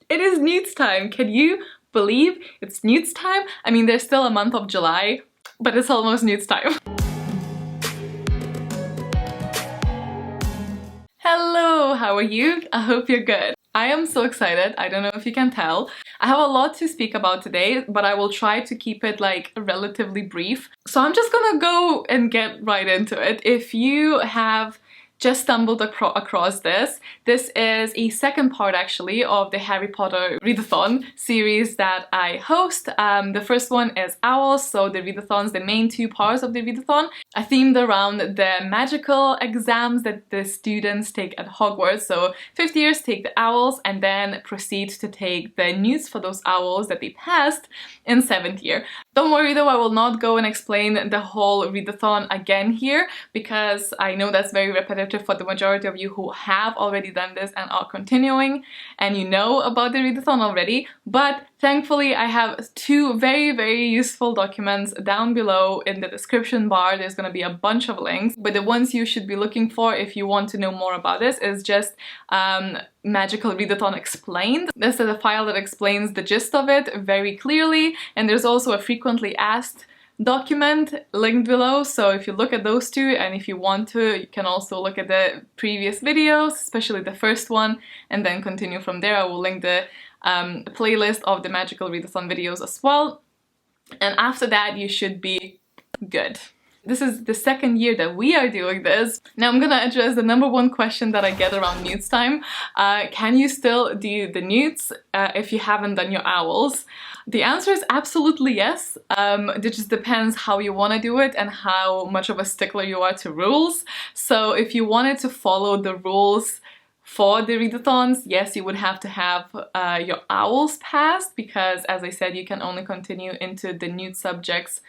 It is N.E.W.T.s time! Can you believe it's N.E.W.T.s time? I mean, there's still a month of July, but it's almost N.E.W.T.s time. Hello, how are you? I hope you're good. I am so excited, I don't know if you can tell. I have a lot to speak about today, but I will try to keep it like relatively brief. So I'm just gonna go and get right into it. If you have just stumbled across this is a second part actually of the Harry Potter Readathon series that I host. The first one is Owls, so the Readathons, the main two parts of the Readathon, are themed around the magical exams that the students take at Hogwarts. So 5th years take the Owls and then proceed to take the N.E.W.T.s for those Owls that they passed in 7th year. Don't worry though, I will not go and explain the whole Readathon again here, because I know that's very repetitive for the majority of you who have already done this and are continuing, and you know about the Readathon already. But thankfully I have two very useful documents down below in the description bar. There's gonna be a bunch of links, but the ones you should be looking for if you want to know more about this is just Magical Readathon Explained. This is a file that explains the gist of it very clearly, and there's also a frequently asked document linked below, so if you look at those two, and if you want to, you can also look at the previous videos, especially the first one, and then continue from there. I will link the playlist of the Magical Readathon videos as well, and after that you should be good. This is the second year that we are doing this. Now I'm gonna address the #1 question that I get around N.E.W.T.s time. Can you still do the N.E.W.T.s if you haven't done your Owls? The answer is absolutely yes. It just depends how you want to do it and how much of a stickler you are to rules. So if you wanted to follow the rules for the Readathons, yes, you would have to have your Owls passed, because as I said, you can only continue into the N.E.W.T. subjects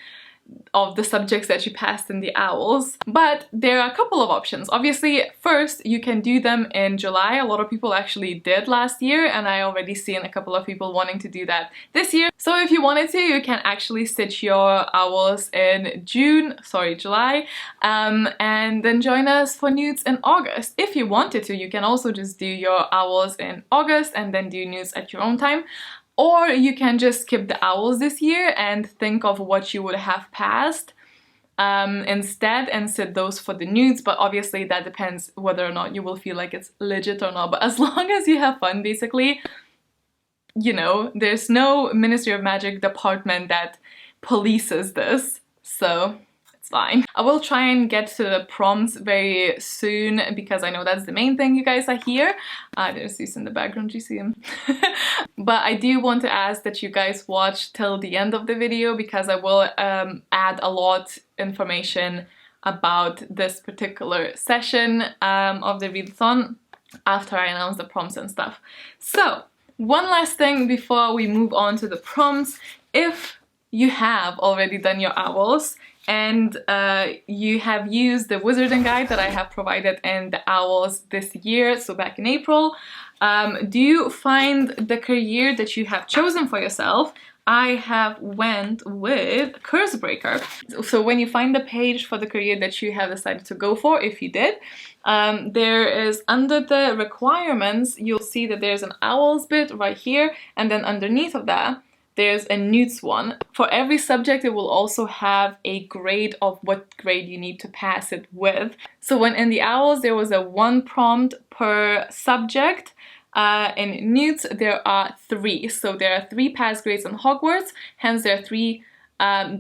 of the subjects that you passed in the Owls. But there are a couple of options. Obviously, first, you can do them in July. A lot of people actually did last year, and I already seen a couple of people wanting to do that this year. So if you wanted to, you can actually stitch your Owls in July, and then join us for N.E.W.T.s in August. If you wanted to, you can also just do your Owls in August and then do N.E.W.T.s at your own time. Or you can just skip the Owls this year and think of what you would have passed instead and sit those for the N.E.W.T.s, but obviously that depends whether or not you will feel like it's legit or not. But as long as you have fun, basically, you know, there's no Ministry of Magic department that polices this, so it's fine. I will try and get to the prompts very soon, because I know that's the main thing you guys are here. There's Zeus in the background, you see him? But I do want to ask that you guys watch till the end of the video, because I will add a lot information about this particular session of the Readathon after I announce the prompts and stuff. So, one last thing before we move on to the prompts. If you have already done your Owls, and you have used the wizarding guide that I have provided in the Owls this year, so back in April, do you find the career that you have chosen for yourself? I have went with Curse Breaker. So when you find the page for the career that you have decided to go for, if you did, there is under the requirements, you'll see that there's an Owls bit right here, and then underneath of that, there's a N.E.W.T.s one. For every subject, it will also have a grade of what grade you need to pass it with. So when in the Owls, there was a 1 prompt per subject. In N.E.W.T.s, there are 3. So there are 3 pass grades in Hogwarts, hence there are 3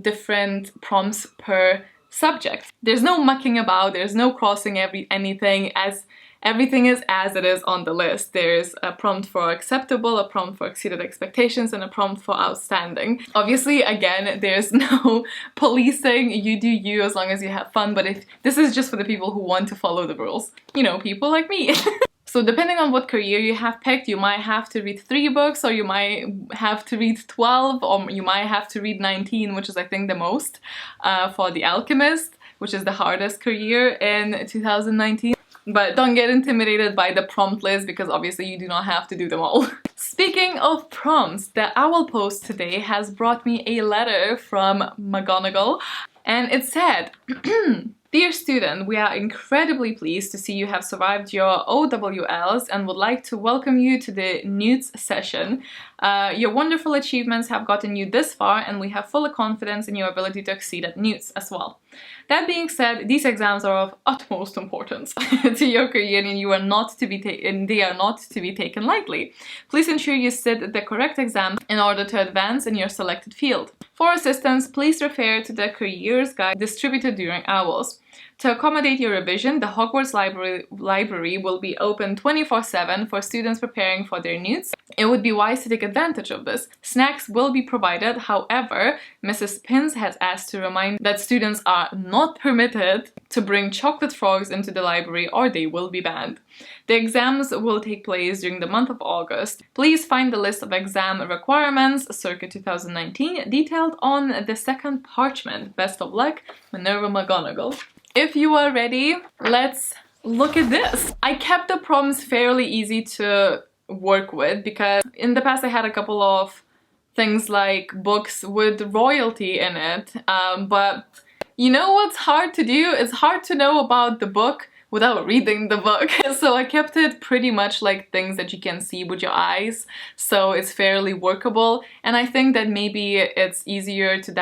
different prompts per subject. There's no mucking about, there's no crossing anything, as everything is as it is on the list. There's a prompt for acceptable, a prompt for exceeded expectations, and a prompt for outstanding. Obviously, again, there's no policing. You do you as long as you have fun, but if this is just for the people who want to follow the rules. You know, people like me. So depending on what career you have picked, you might have to read 3 books, or you might have to read 12, or you might have to read 19, which is I think the most for the Alchemist, which is the hardest career in 2019. But don't get intimidated by the prompt list, because obviously you do not have to do them all. Speaking of prompts, the Owl post today has brought me a letter from McGonagall, and it said, Dear student, we are incredibly pleased to see you have survived your OWLs and would like to welcome you to the N.E.W.T.s session. Your wonderful achievements have gotten you this far, and we have full confidence in your ability to exceed at N.E.W.T.s as well. That being said, these exams are of utmost importance to your career, and you are not to be they are not to be taken lightly. Please ensure you sit the correct exam in order to advance in your selected field. For assistance, please refer to the careers guide distributed during hours. To accommodate your revision, the Hogwarts library will be open 24/7 for students preparing for their N.E.W.T.s. It would be wise to take advantage of this. Snacks will be provided, however, Mrs. Pins has asked to remind that students are not permitted to bring chocolate frogs into the library or they will be banned. The exams will take place during the month of August. Please find the list of exam requirements, circa 2019, detailed on the second parchment. Best of luck, Minerva McGonagall. If you are ready, let's look at this. I kept the prompts fairly easy to work with because in the past I had a couple of things like books with royalty in it, but you know what's hard to do? It's hard to know about the book without reading the book. So I kept it pretty much like things that you can see with your eyes, so it's fairly workable, and I think that maybe it's easier to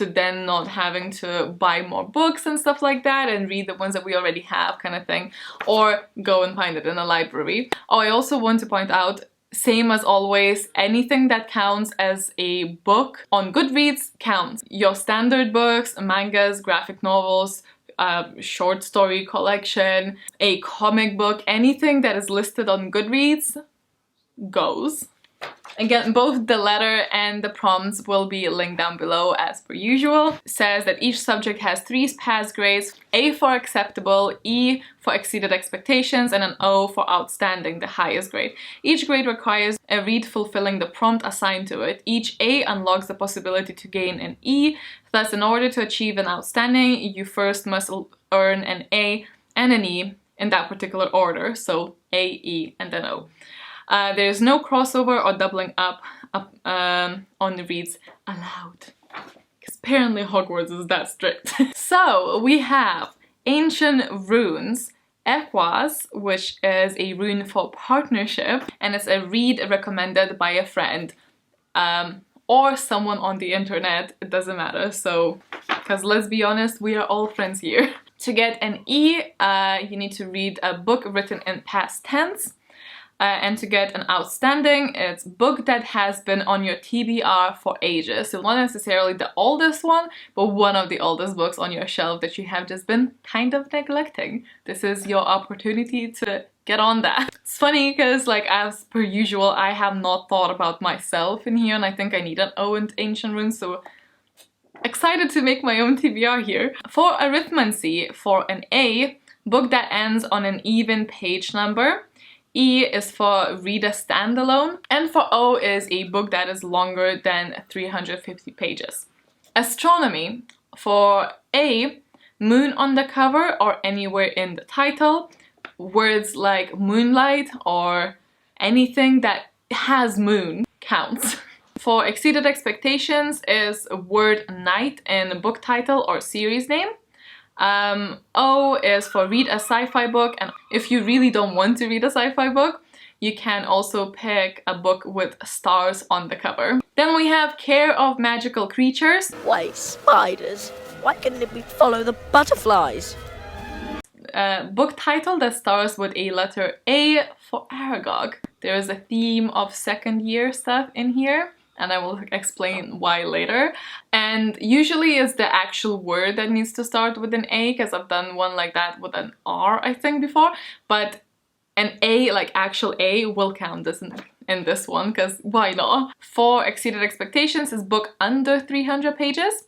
then not having to buy more books and stuff like that and read the ones that we already have kind of thing, or go and find it in a library. Oh, I also want to point out, same as always, anything that counts as a book on Goodreads counts. Your standard books, mangas, graphic novels, short story collection, a comic book, anything that is listed on Goodreads goes. Again, both the letter and the prompts will be linked down below as per usual. It says that each subject has 3 pass grades: A for acceptable, E for exceeded expectations, and an O for outstanding, the highest grade. Each grade requires a read fulfilling the prompt assigned to it. Each A unlocks the possibility to gain an E. Thus, in order to achieve an outstanding, you first must earn an A and an E in that particular order, so A, E, and then O. There's no crossover or doubling up on the reads allowed, because apparently Hogwarts is that strict. So we have Ancient Runes, Equas, which is a rune for partnership, and it's a read recommended by a friend or someone on the internet, it doesn't matter, so, because let's be honest, we are all friends here. To get an E, you need to read a book written in past tense. And to get an outstanding, it's book that has been on your TBR for ages. So not necessarily the oldest one, but one of the oldest books on your shelf that you have just been kind of neglecting. This is your opportunity to get on that. It's funny because, like, as per usual, I have not thought about myself in here, and I think I need an O in Ancient Runes, so excited to make my own TBR here. For arithmancy, for an A, book that ends on an even page number. E is for read a standalone, and for O is a book that is longer than 350 pages. Astronomy, for A, moon on the cover or anywhere in the title. Words like moonlight or anything that has moon counts. For exceeded expectations is word night in book title or series name. O is for read a sci-fi book, and if you really don't want to read a sci-fi book, you can also pick a book with stars on the cover. Then we have care of magical creatures. Wait, spiders? Why couldn't it be follow the butterflies? Book title that starts with a letter A for Aragog. There is a theme of second year stuff in here, and I will explain why later. And usually it's the actual word that needs to start with an A, because I've done one like that with an R, I think, before. But an A, like actual A, will count this in this one, because why not? For exceeded expectations is book under 300 pages.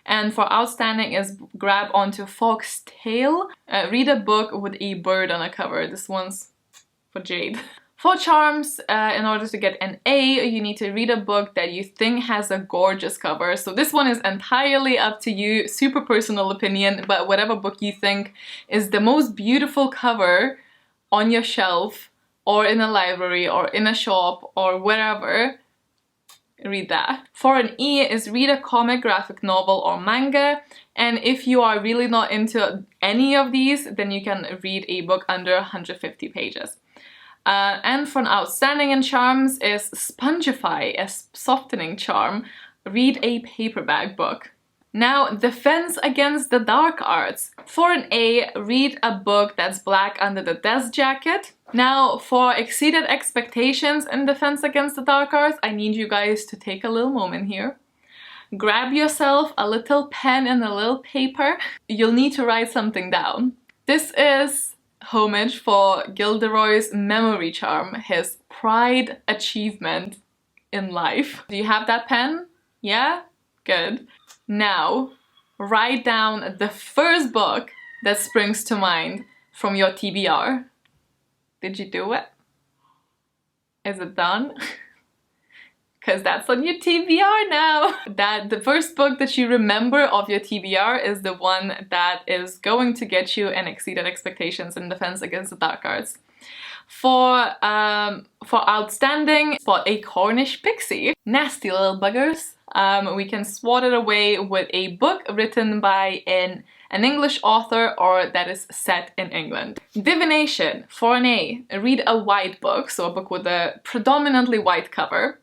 And for outstanding is grab onto Fox Tail. Read a book with a bird on a cover. This one's for Jade. For charms, in order to get an A, you need to read a book that you think has a gorgeous cover. So this one is entirely up to you, super personal opinion, but whatever book you think is the most beautiful cover on your shelf or in a library or in a shop or wherever, read that. For an E is read a comic, graphic novel, or manga. And if you are really not into any of these, then you can read a book under 150 pages. And for an outstanding in charms is spongify, a softening charm. Read a paperback book. Now, defense against the dark arts. For an A, read a book that's black under the desk jacket. Now, for exceeded expectations in defense against the dark arts, I need you guys to take a little moment here. Grab yourself a little pen and a little paper. You'll need to write something down. This is homage for Gilderoy's memory charm, his pride achievement in life. Do you have that pen? Yeah? Good. Now, write down the first book that springs to mind from your TBR. Did you do it? Is it done? Because that's on your TBR now. That the first book that you remember of your TBR is the one that is going to get you an exceeded expectations in defense against the dark arts. For outstanding, spot a Cornish pixie. Nasty little buggers. We can swat it away with a book written by an English author or that is set in England. Divination. For an A, read a white book, so a book with a predominantly white cover.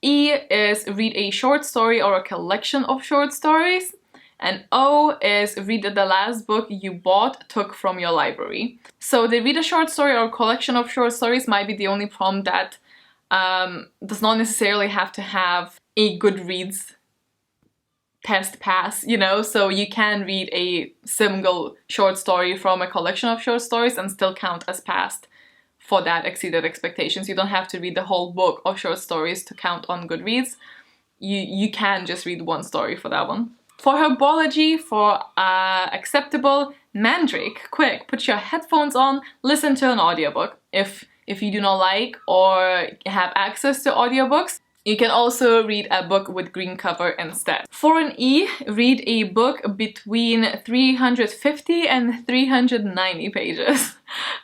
E is read a short story or a collection of short stories. And O is read the last book you bought, took from your library. So the read a short story or collection of short stories might be the only prompt that does not necessarily have to have a Goodreads test pass, you know, so you can read a single short story from a collection of short stories and still count as passed for that exceeded expectations. You don't have to read the whole book of short stories to count on Goodreads. You can just read one story for that one. For herbology, for acceptable, Mandrake, quick, put your headphones on, listen to an audiobook. If you do not like or have access to audiobooks, you can also read a book with green cover instead. For an E, read a book between 350 and 390 pages.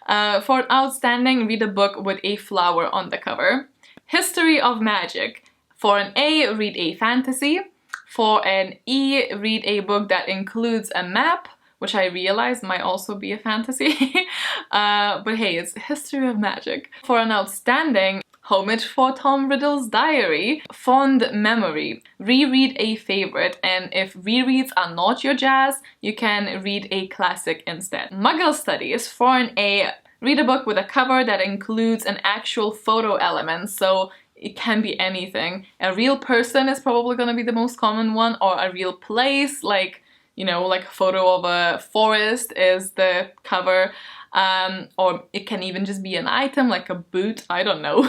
For an outstanding, read a book with a flower on the cover. History of magic. For an A, read a fantasy. For an E, read a book that includes a map, which I realize might also be a fantasy. But hey, it's history of magic. For an outstanding, homage for Tom Riddle's diary. Fond memory. Reread a favorite, and if rereads are not your jazz, you can read a classic instead. Muggle studies. For an A, read a book with a cover that includes an actual photo element, so it can be anything. A real person is probably gonna be the most common one, or a real place, like, you know, like a photo of a forest is the cover. Or it can even just be an item like a boot, I don't know.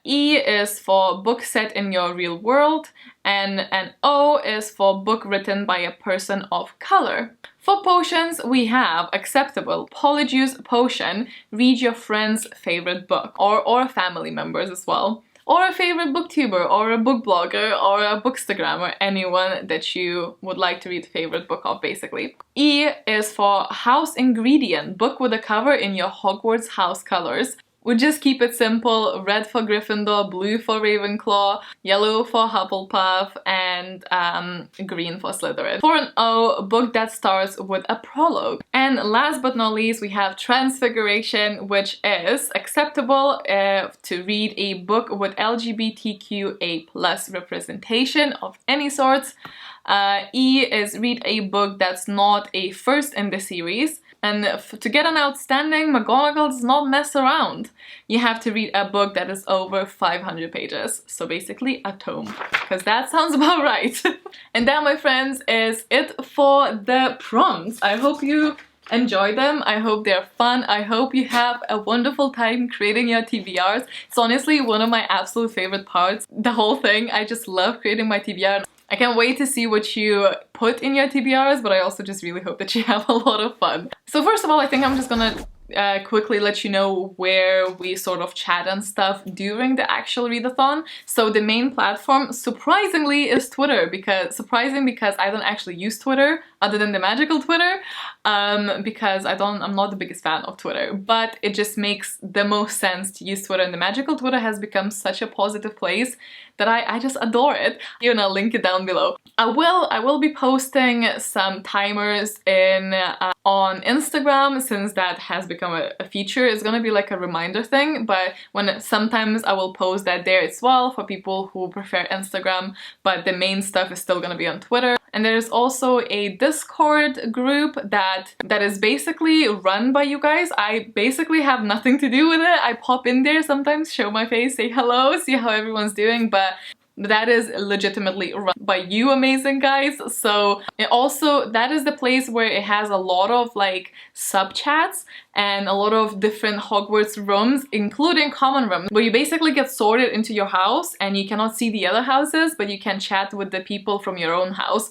E is for book set in your real world, and an O is for book written by a person of color. For potions, we have acceptable Polyjuice potion, read your friend's favorite book, or family members as well. Or a favorite booktuber, or a book blogger, or a bookstagram, or anyone that you would like to read a favorite book of, basically. E is for house ingredient, book with a cover in your Hogwarts house colors. We just keep it simple: red for Gryffindor, blue for Ravenclaw, yellow for Hufflepuff, and green for Slytherin. For an O, a book that starts with a prologue. And last but not least, we have Transfiguration, which is acceptable to read a book with LGBTQA+ representation of any sorts. E is read a book that's not a first in the series. And to get an outstanding, McGonagall does not mess around. You have to read a book that is over 500 pages. So basically a tome, because that sounds about right. And that, my friends, is it for the prompts. I hope you enjoy them. I hope they're fun. I hope you have a wonderful time creating your TBRs. It's honestly one of my absolute favorite parts. The whole thing. I just love creating my TBR. I can't wait to see what you put in your TBRs, but I also just really hope that you have a lot of fun. So first of all, I think I'm just gonna quickly let you know where we sort of chat and stuff during the actual readathon. So the main platform, surprisingly, is Twitter, because I don't actually use Twitter other than the magical Twitter, because I'm not the biggest fan of Twitter, but it just makes the most sense to use Twitter, and the magical Twitter has become such a positive place that I just adore it. Here, and I'll link it down below. I will be posting some timers in on Instagram, since that has become a feature. It's gonna be like a reminder thing, but sometimes I will post that there as well for people who prefer Instagram, but the main stuff is still gonna be on Twitter. And there's also a Discord group that is basically run by you guys. I basically have nothing to do with it. I pop in there sometimes, show my face, say hello, see how everyone's doing, but that is legitimately run by you amazing guys. So also that is the place where it has a lot of like sub chats and a lot of different Hogwarts rooms, including common rooms, where you basically get sorted into your house and you cannot see the other houses, but you can chat with the people from your own house.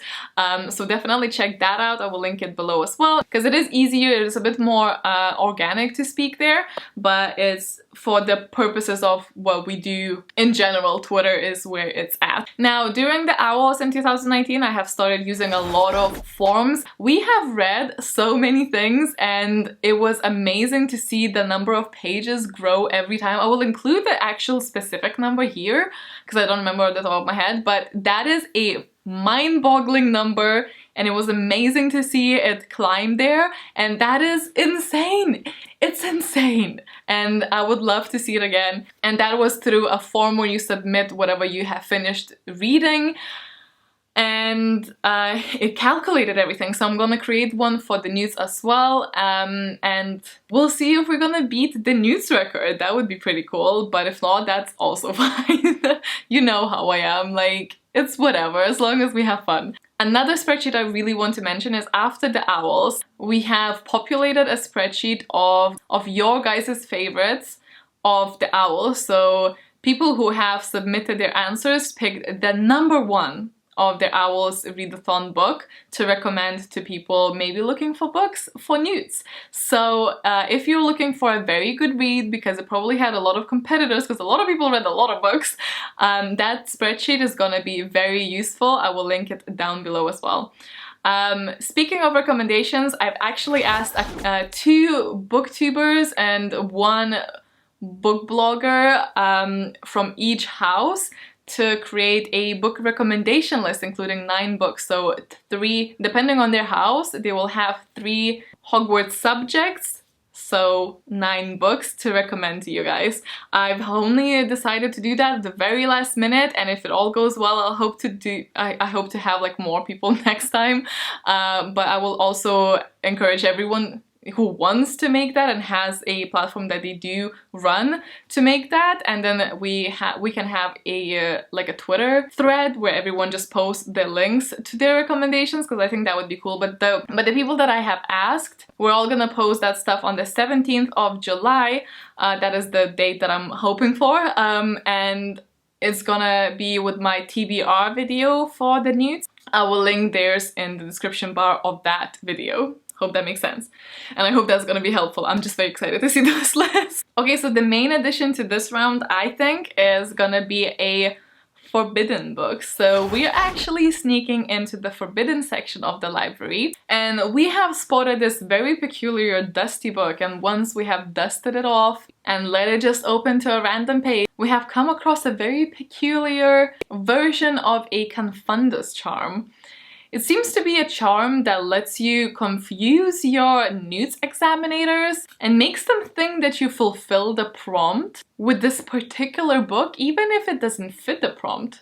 So definitely check that out. I will link it below as well, because it is easier, it is a bit more organic to speak there, but it's for the purposes of what we do in general. Twitter is where it's at. Now, during the OWLs in 2019, I have started using a lot of forums. We have read so many things, and it was amazing to see the number of pages grow every time. I will include the actual specific number here, because I don't remember at the top of my head, but that is a mind-boggling number, and it was amazing to see it climb there, and that is insane. It's insane, and I would love to see it again. And that was through a form where you submit whatever you have finished reading, and it calculated everything. So I'm gonna create one for the N.E.W.T.s as well, and we'll see if we're gonna beat the N.E.W.T.s record. That would be pretty cool, but if not, that's also fine. You know how I am, like, it's whatever, as long as we have fun. Another spreadsheet I really want to mention is after the OWLs, we have populated a spreadsheet of your guys' favorites of the OWLs. So people who have submitted their answers picked the number one of the OWLs Readathon book to recommend to people maybe looking for books for N.E.W.T.s. So if you're looking for a very good read, because it probably had a lot of competitors, because a lot of people read a lot of books, that spreadsheet is gonna be very useful. I will link it down below as well. Speaking of recommendations, I've actually asked 2 booktubers and 1 book blogger from each house to create a book recommendation list, including 9 books. So 3, depending on their house, they will have 3 Hogwarts subjects, so 9 books to recommend to you guys. I've only decided to do that at the very last minute, and if it all goes well, I hope to have like more people next time. But I will also encourage everyone who wants to make that and has a platform that they do run to make that, and then we can have a like a Twitter thread where everyone just posts the links to their recommendations, because I think that would be cool. But the people that I have asked, we're all gonna post that stuff on the 17th of July. That is the date that I'm hoping for, and it's gonna be with my TBR video for the N.E.W.T.s. I will link theirs in the description bar of that video. Hope that makes sense. And I hope that's gonna be helpful. I'm just very excited to see this list. Okay, so the main addition to this round, I think, is gonna be a forbidden book. So we're actually sneaking into the forbidden section of the library, and we have spotted this very peculiar dusty book, and once we have dusted it off and let it just open to a random page, we have come across a very peculiar version of a Confundus charm. It seems to be a charm that lets you confuse your N.E.W.T.s examinators and makes them think that you fulfill the prompt with this particular book, even if it doesn't fit the prompt.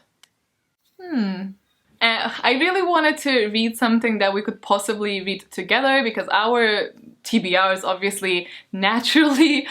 I really wanted to read something that we could possibly read together, because our TBRs obviously naturally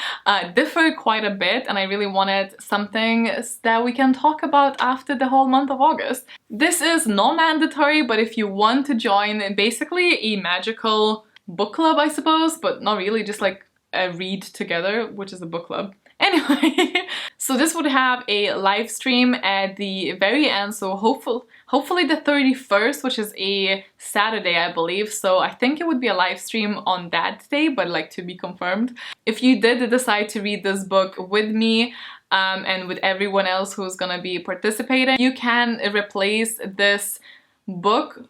differ quite a bit, and I really wanted something that we can talk about after the whole month of August. This is non-mandatory, but if you want to join basically a magical book club, I suppose, but not really, just like a read together, which is a book club. Anyway, So this would have a live stream at the very end, so hopefully the 31st, which is a Saturday, I believe. So I think it would be a live stream on that day, but like to be confirmed. If you did decide to read this book with me and with everyone else who's gonna be participating, you can replace this book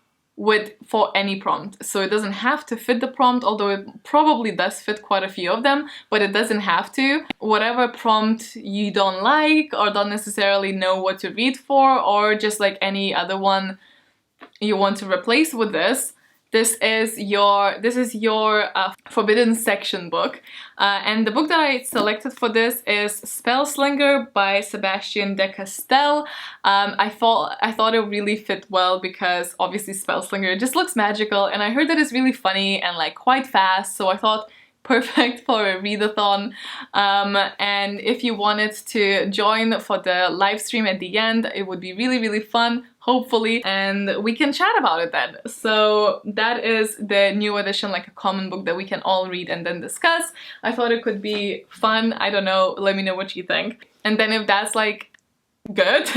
for any prompt. So it doesn't have to fit the prompt, although it probably does fit quite a few of them, but it doesn't have to. Whatever prompt you don't like or don't necessarily know what to read for, or just like any other one you want to replace with this, this is your forbidden section book. And the book that I selected for this is Spellslinger by Sebastian de Castell. I thought it really fit well because obviously Spellslinger just looks magical, and I heard that it's really funny and like quite fast, so I thought perfect for a readathon. And if you wanted to join for the live stream at the end, it would be really fun, hopefully, and we can chat about it then. So that is the new edition, like a common book that we can all read and then discuss. I thought it could be fun. I don't know, let me know what you think. And then if that's like good,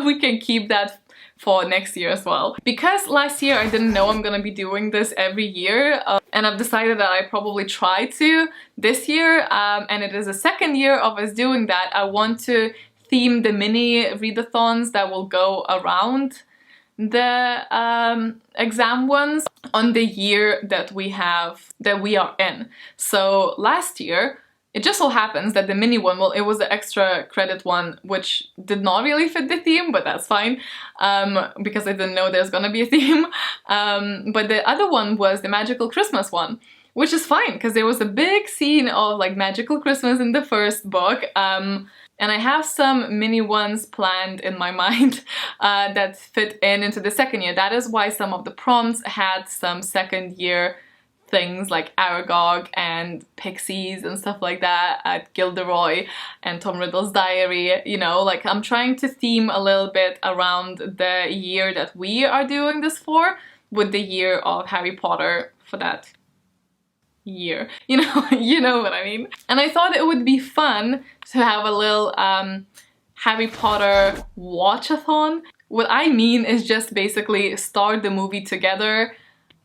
we can keep that for next year as well. Because last year I didn't know I'm gonna be doing this every year, and I've decided that I probably try to this year, and it is the second year of us doing that. I want to theme the mini readathons that will go around the exam ones on the year that we are in. So last year, it just so happens that the mini one, well, it was the extra credit one, which did not really fit the theme, but that's fine, because I didn't know there's gonna be a theme. But the other one was the Magical Christmas one, which is fine, because there was a big scene of like Magical Christmas in the first book, and I have some mini ones planned in my mind that fit into the second year. That is why some of the prompts had some second year things like Aragog and Pixies and stuff like that at Gilderoy and Tom Riddle's Diary, you know, like I'm trying to theme a little bit around the year that we are doing this for, with the year of Harry Potter for that year, you know what I mean. And I thought it would be fun to have a little Harry Potter watch-a-thon. What I mean is just basically start the movie together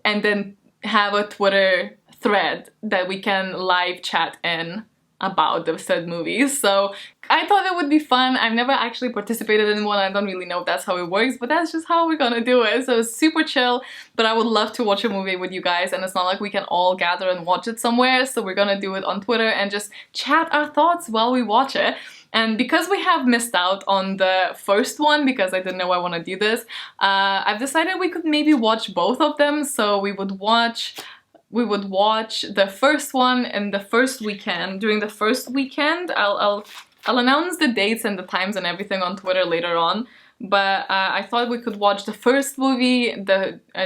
and then have a Twitter thread that we can live chat in about the said movies. So I thought it would be fun. I've never actually participated in one. I don't really know if that's how it works, but that's just how we're gonna do it. So it's super chill, but I would love to watch a movie with you guys, and it's not like we can all gather and watch it somewhere, so we're gonna do it on Twitter and just chat our thoughts while we watch it. And because we have missed out on the first one, because I didn't know I want to do this, I've decided we could maybe watch both of them. So we would watch the first one in the first weekend. During the first weekend, I'll announce the dates and the times and everything on Twitter later on. But I thought we could watch the first movie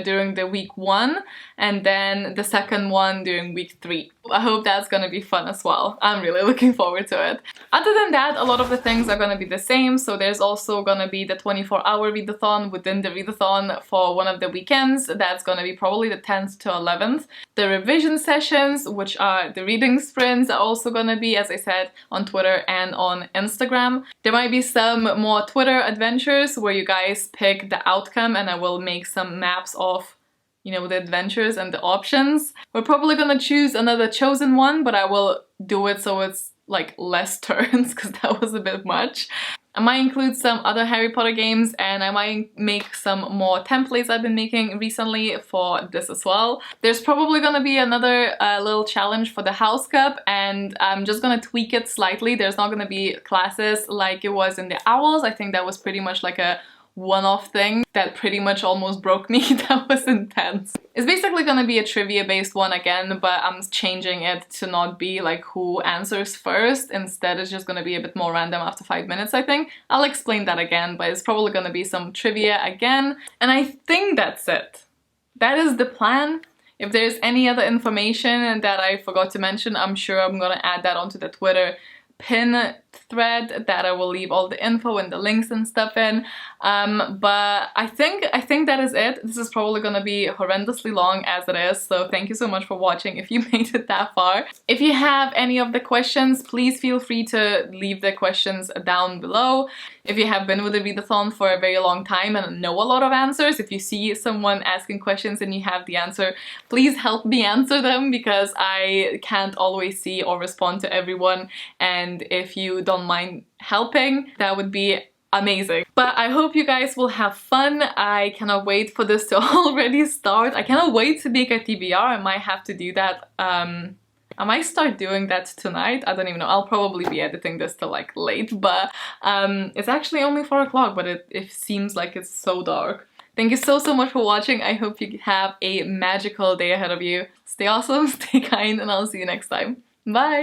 during the week 1, and then the second one during week 3. I hope that's gonna be fun as well. I'm really looking forward to it. Other than that, a lot of the things are gonna be the same. So there's also gonna be the 24-hour readathon within the readathon for one of the weekends. That's gonna be probably the 10th to 11th. The revision sessions, which are the reading sprints, are also gonna be, as I said, on Twitter and on Instagram. There might be some more Twitter adventures where you guys pick the outcome, and I will make some maps of, you know, the adventures and the options. We're probably gonna choose another chosen one, but I will do it so it's like less turns, because that was a bit much. I might include some other Harry Potter games, and I might make some more templates I've been making recently for this as well. There's probably gonna be another little challenge for the House Cup, and I'm just gonna tweak it slightly. There's not gonna be classes like it was in the Owls. I think that was pretty much like a one-off thing that pretty much almost broke me. That was intense. It's basically gonna be a trivia-based one again, but I'm changing it to not be like who answers first. Instead, it's just gonna be a bit more random after 5 minutes, I think. I'll explain that again, but it's probably gonna be some trivia again. And I think that's it. That is the plan. If there's any other information that I forgot to mention, I'm sure I'm gonna add that onto the Twitter pin thread that I will leave all the info and the links and stuff in. But I think that is it. This is probably gonna be horrendously long as it is, so thank you so much for watching if you made it that far. If you have any of the questions, please feel free to leave the questions down below. If you have been with the Readathon for a very long time and know a lot of answers, if you see someone asking questions and you have the answer, please help me answer them, because I can't always see or respond to everyone, and if you don't mind helping, that would be amazing. But I hope you guys will have fun. I cannot wait for this to already start. I cannot wait to make a TBR. I might have to do that. I might start doing that tonight. I don't even know. I'll probably be editing this till like late, but it's actually only 4 o'clock, but it seems like it's so dark. Thank you so much for watching. I hope you have a magical day ahead of you. Stay awesome, stay kind, and I'll see you next time. Bye!